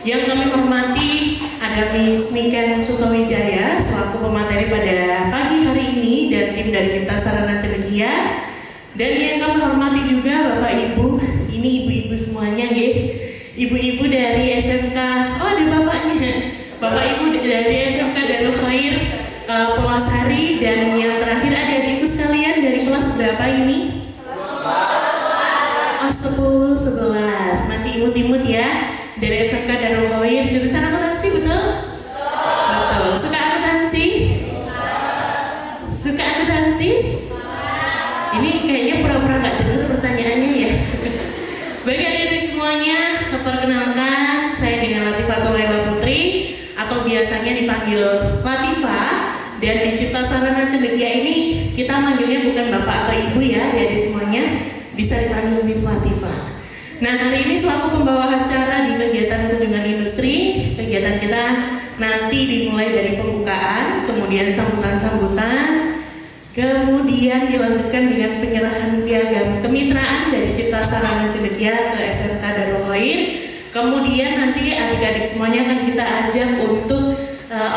Yang kami hormati ada Miss Niken Sutowijaya selaku pemateri pada pagi hari ini dan tim dari Cipta Sarana Cendekia. Dan yang kami hormati juga Bapak Ibu, ini ibu-ibu semuanya nggih. Ibu-ibu dari SMK, oh ada bapaknya. Bapak Ibu dari SMK Darul Khair Pulasari, dan yang terakhir adik-adikku sekalian dari kelas berapa ini? 10, 11, masih imut-imut ya. Dari SMK Darul Khair, jurusan akuntansi, betul? Betul. Suka akuntansi? Suka akuntansi? Ini kayaknya pura-pura gak dengar pertanyaannya ya. Baik adik-adik semuanya, perkenalkan saya dengan Latifatul Laila Putri atau biasanya dipanggil Latifah. Dan di Cipta Sarana Cendekia ini kita manggilnya bukan bapak atau ibu ya, adik-adik semuanya bisa dipanggil Miss Latifah. Nah, hari ini selaku pembawa acara di kegiatan kunjungan industri, kegiatan kita nanti dimulai dari pembukaan, kemudian sambutan-sambutan, kemudian dilanjutkan dengan penyerahan piagam kemitraan dari Cipta Sarana Cendekia ke SMK Darul Khair. Kemudian nanti adik-adik semuanya akan kita ajak untuk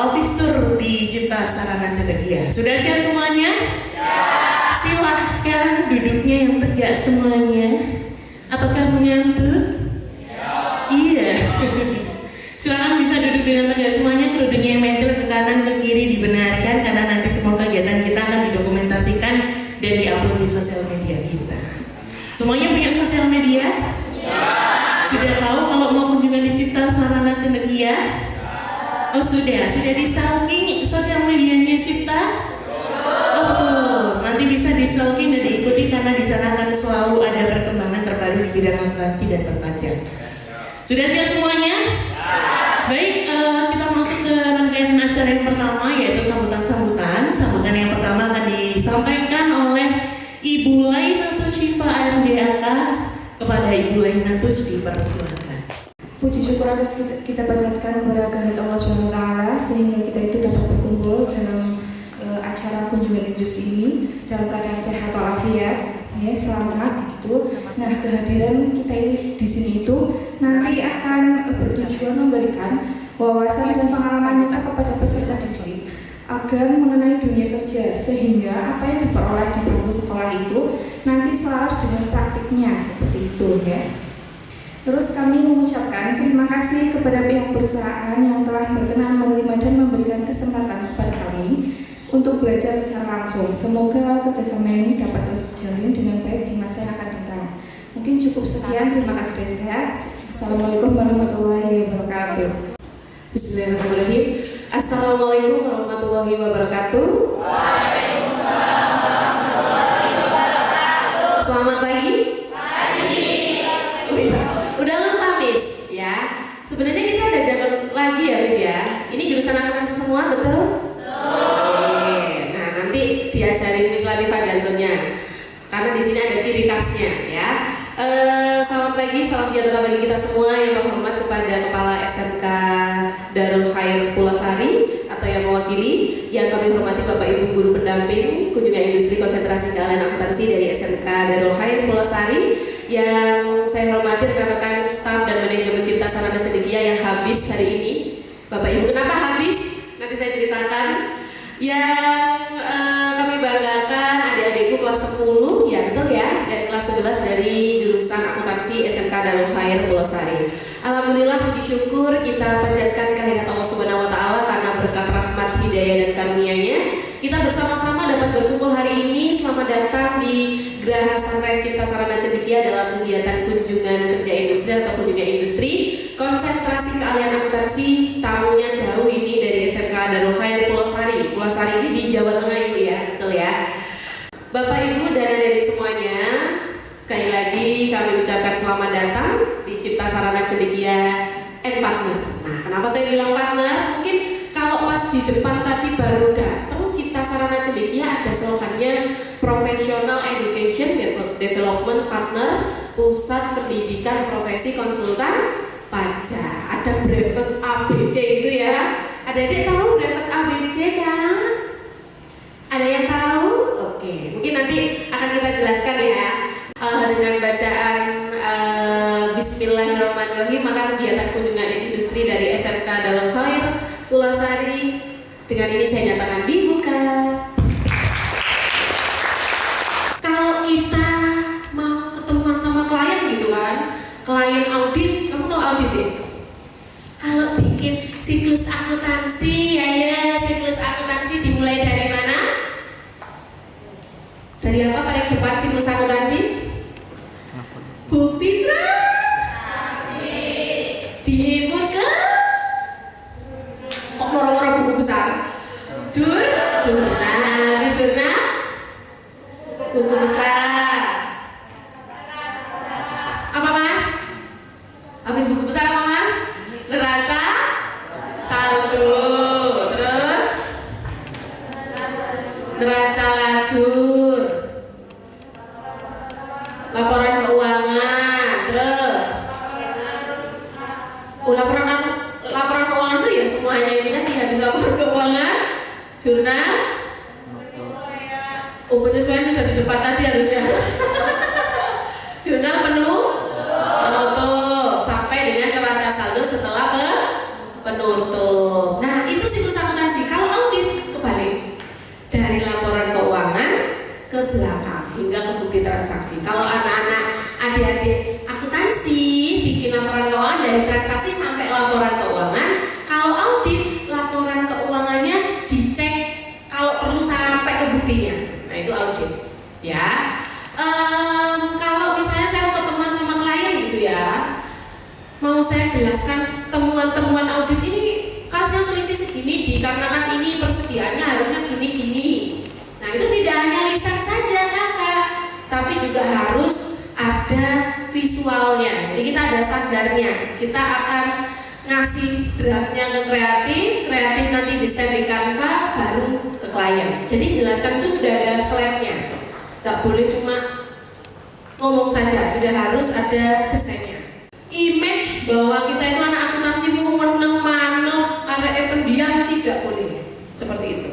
office tour di Cipta Sarana Cendekia. Sudah siap semuanya? Ya. Silahkan duduknya yang tegak semuanya. Apakah mengantuk? Ya. Iya. Silakan bisa duduk dengan tegak semuanya, kerudungnya yang mencel ke kanan ke kiri dibenarkan karena nanti semua kegiatan kita akan didokumentasikan dan diupload di sosial media kita. Semuanya punya sosial media? Ya. Sudah tahu kalau mau kunjungan di Cipta Sarana Cendekia? Oh sudah di stalking sosial medianya Cipta? Oh belum, nanti bisa di stalking dan diikuti karena di sana akan selalu ada perkembangan terbaru di bidang akuntansi dan perpajakan. Sudah siap semuanya? Baik, kita masuk ke rangkaian acara yang pertama yaitu sambutan-sambutan. Sambutan yang pertama akan disampaikan oleh Ibu Lainatus Syifa MDAK. Kepada Ibu Lainatus dipersilakan. Puji syukur atas kita panjatkan kepada kehadirat Allah SWT sehingga kita itu dapat berkumpul dalam acara kunjungan industri ini dalam keadaan sehat walafiat, ya, selamat gitu. Nah, kehadiran kita di sini itu nanti akan bertujuan memberikan wawasan dan pengalaman nyata kepada peserta didik agar mengenai dunia kerja sehingga apa yang diperoleh di bangku sekolah itu nanti selaras dengan praktiknya seperti itu ya. Terus kami mengucapkan terima kasih kepada pihak perusahaan yang telah berkenan menerima dan memberikan kesempatan kepada kami untuk belajar secara langsung. Semoga kerjasama ini dapat terus berjalan dengan baik di masa yang akan datang. Mungkin cukup sekian, terima kasih dari saya. Assalamualaikum warahmatullahi wabarakatuh. Bismillahirrahmanirrahim. Assalamualaikum warahmatullahi wabarakatuh. Waalaikumsalam warahmatullahi wabarakatuh. Selamat pagi. Udah lengkap Miss ya. Sebenarnya kita ada jalan lagi ya Miss ya. Ini jurusan akuntansi semua betul? Betul. Nah nanti diajarin Miss Latifah jantungnya. Karena di sini ada ciri khasnya ya. Selamat pagi, salam sejahtera bagi kita semua. Yang terhormat kepada Kepala SMK Darul Khair Pulasari atau yang mewakili, yang kami hormati Bapak Ibu Guru Pendamping Kunjungan Industri Konsentrasi Keahlian Akuntansi dari SMK Darul Khair Pulasari, yang saya hormati rekan-rekan staf dan manajemen Cipta Sarana Cendekia yang habis hari ini. Bapak Ibu kenapa habis? Nanti saya ceritakan. Yang kami banggakan adik-adikku kelas 10 ya betul ya, dan kelas 11 dari jurusan akuntansi SMK Darul Khair Pulasari. Alhamdulillah, puji syukur kita panjatkan kehadirat Allah Subhanahu wa taala karena berkat rahmat hidayah dan karunia-Nya kita bersama-sama dapat berkumpul hari ini. Selamat datang di Geraha Sunrise Cipta Sarana Cendekia dalam kegiatan kunjungan kerja industri atau kunjungan industri konsentrasi keahlian akuntansi. Tamunya jauh ini dari SMK Darul Khair Pulasari. Pulasari ini di Jawa Tengah Ibu ya, betul ya. Bapak Ibu dan adik-adik semuanya, sekali lagi kami ucapkan selamat datang di Cipta Sarana Cendekia and Partner. Nah, kenapa saya bilang partner? Mungkin kalau pas di depan tadi baru datang Cipta Sarana Cendekia ada slogannya Professional Education Development Partner, Pusat Pendidikan Profesi Konsultan Pajak. Ada brevet ABC itu ya. Adik-adik tahu brevet ABC kan? Ada yang tahu? Oke, mungkin nanti akan kita jelaskan ya. Dengan bacaan Bismillahirrahmanirrahim, maka kegiatan kunjungan industri siswi dari SMK Darul Khair Pulasari. Dengan ini saya nyatakan dibuka. Kalau kita mau ketemuan sama klien gitu kan, klien audit, kamu tahu audit ya? Kalau bikin siklus akuntansi, siklus akuntansi dimulai dari mana? Dari apa paling depan siklus akuntansi? Bukti transaksi. Diinput ke? Kok moro-moro buku besar? Jurnal, jurnal, buku besar. Apa mas? Habis buku besar apa mas? Neraca, saldo, terus neraca lajur, laporan keuangan, terus laporan keuangan itu ya semuanya ini tadi habis laporan keuangan, jurnal, penyesuaian sudah di depan tadi harusnya. Jurnal penutup sampai dengan neraca saldo setelah penutup. Nah itu siklus akuntansi. Kalau audit kebalik, dari laporan keuangan ke belakang hingga ke bukti transaksi. Kalau anak-anak adik-adik akuntansi bikin laporan keuangan dari transaksi sampai laporan keuangan. Kalau audit, laporan keuangannya dicek kalau perlu sampai ke buktinya. Nah itu audit ya. Kalau misalnya saya mau ketemuan sama klien gitu ya, mau saya jelaskan temuan-temuan audit ini kasusnya selisih segini dikarenakan ini persediaannya harusnya gini-gini. Nah itu tidak hanya lisan saja kakak, tapi juga harus ada visualnya. Jadi kita ada standarnya. Kita akan ngasih draftnya ke kreatif nanti desain di Canva, baru ke klien. Jadi jelaskan itu sudah ada slide-nya. Gak boleh cuma ngomong saja, sudah harus ada desainnya. Image bahwa kita itu anak akuntansi meneng manut, arek pendiam, tidak boleh seperti itu.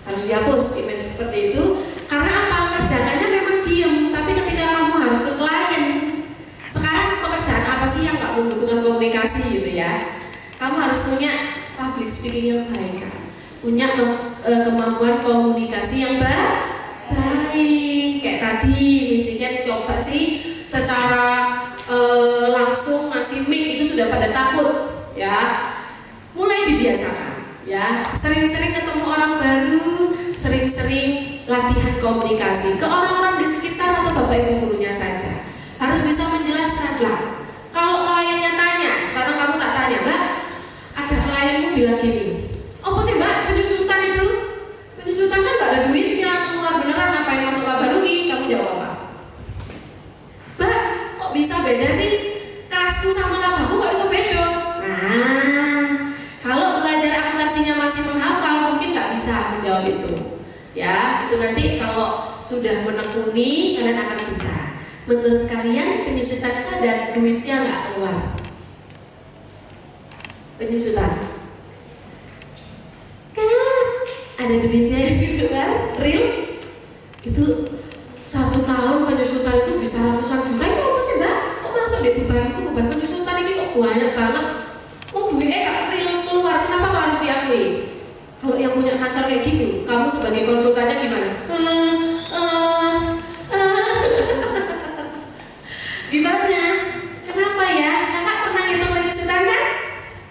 Harus dihapus image seperti itu. Karena apa? Kerjaannya memang diem, tapi ketika kamu harus ke klien, sekarang pekerjaan apa sih yang gak membutuhkan komunikasi gitu ya? Kamu harus punya public speaking yang baik kan? Punya kemampuan komunikasi yang baik. Kayak tadi mestinya coba sih secara langsung ngasih mic itu sudah pada takut ya. Mulai dibiasakan ya, sering-sering ketemu orang baru, sering-sering latihan komunikasi ke orang-orang di sekitar atau bapak ibu gurunya saja. Harus bisa menjelaskan lah. Kalau kliennya tanya, sekarang kamu tak tanya, mbak, ada klienmu bilang gini, apa sih mbak penyusutan itu? Penyusutan kan gak ada duitnya, keluar beneran, ngapain masuk laba rugi? Kamu jawab apa? Mbak, kok bisa beda sih? Kelasku sama labaku kok bisa beda? Nah, kalau belajar akuntansinya masih menghafal, mungkin gak bisa menjawab itu. Ya, itu nanti kalau sudah menekuni, kalian akan bisa. Menurut kalian penyusutan itu ada duitnya nggak keluar? Penyusutan kan ada duitnya yang keluar, real? Itu 1 tahun penyusutan itu bisa ratusan juta. Itu apa sih mbak? Kok masuk di beban penyusutan ini kok banyak banget? Oh duitnya gak real keluar, kenapa kok harus diakui? Kalau yang punya kantor kayak gitu, kamu sebagai konsultannya gimana? Gimana? Kenapa ya? Kakak pernah ngitung penyusutan kan?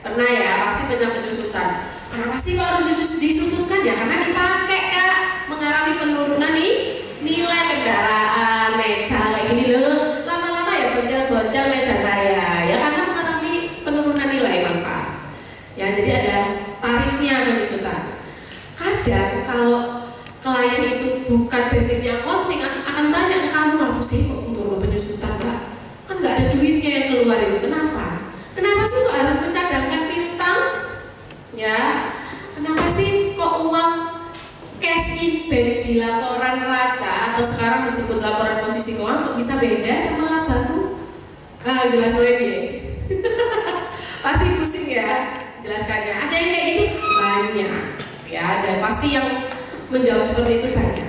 Pernah ya, pasti pernah penyusutan. Kenapa sih kok harus disusutkan ya? Karena dipakai kak, mengalami penurunan nih nilai kendaraan, meja kayak gini loh. Lama-lama ya boncel meja saya. Ya karena mengalami penurunan nilai manfaat. Ya jadi ada tarifnya penyusutan. Kadang kalau klien itu bukan basicnya accounting, akan tanya ke kamu, apa sih kok turun penyusutan mbak? Kan nggak ada duitnya yang keluar itu, kenapa? Kenapa sih kok harus mencadangkan piutang? Ya, kenapa sih kok uang cash in bank di laporan neraca atau sekarang disebut laporan posisi keuangan kok bisa beda sama labaku? Ah, jelas lagi ya. Pasti pusing ya jelaskannya. Ada yang kayak gitu? Banyak. Ya, ada pasti yang menjawab seperti itu banyak.